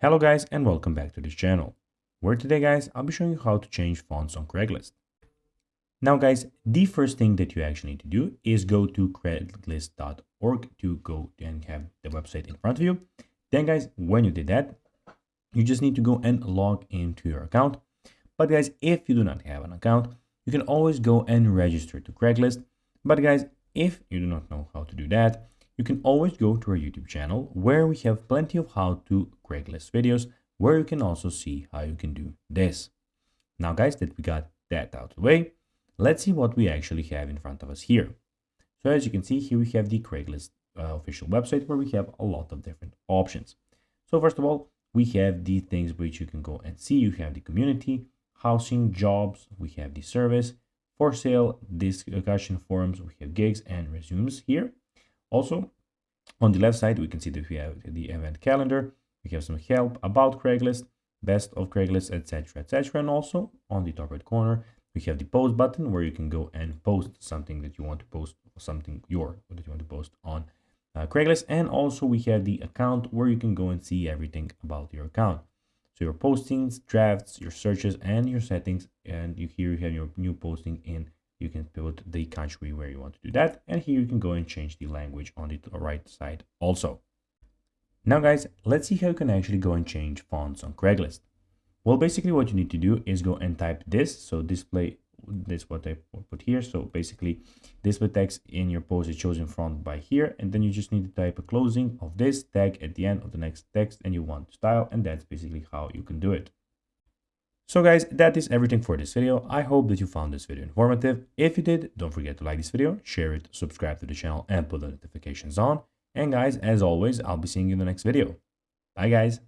Hello guys and welcome back to this channel, where today guys I'll be showing you how to change fonts on Craigslist. Now guys, the first thing that you actually need to do is go to craigslist.org to go and have the website in front of you. Then guys, when you did that, you just need to go and log into your account. But guys, if you do not have an account, you can always go and register to Craigslist. But guys, if you do not know how to do that, you can always go to our YouTube channel where we have plenty of how to Craigslist videos where you can also see how you can do this. Now guys, that we got that out of the way, let's see what we actually have in front of us here. So as you can see here, we have the Craigslist official website where we have a lot of different options. So first of all, we have the things which you can go and see. You have the community, housing, jobs, we have the service, for sale, discussion forums, we have gigs and resumes here. Also, on the left side, we can see that we have the event calendar, we have some help about Craigslist, best of Craigslist, etc., etc. And also on the top right corner, we have the post button where you can go and post something that you want to post, something that you want to post on Craigslist. And also we have the account where you can go and see everything about your account. So your postings, drafts, your searches, and your settings. And here you have your new posting in. You can put the country where you want to do that. And here you can go and change the language on the right side also. Now guys, let's see how you can actually go and change fonts on Craigslist. Well, basically what you need to do is go and type this. So display, this what I put here. So basically display text in your post, it shows in front by here. And then you just need to type a closing of this tag at the end of the next text and you want style. And that's basically how you can do it. So guys, that is everything for this video. I hope that you found this video informative. If you did, don't forget to like this video, share it, subscribe to the channel and put the notifications on. And guys, as always, I'll be seeing you in the next video. Bye guys.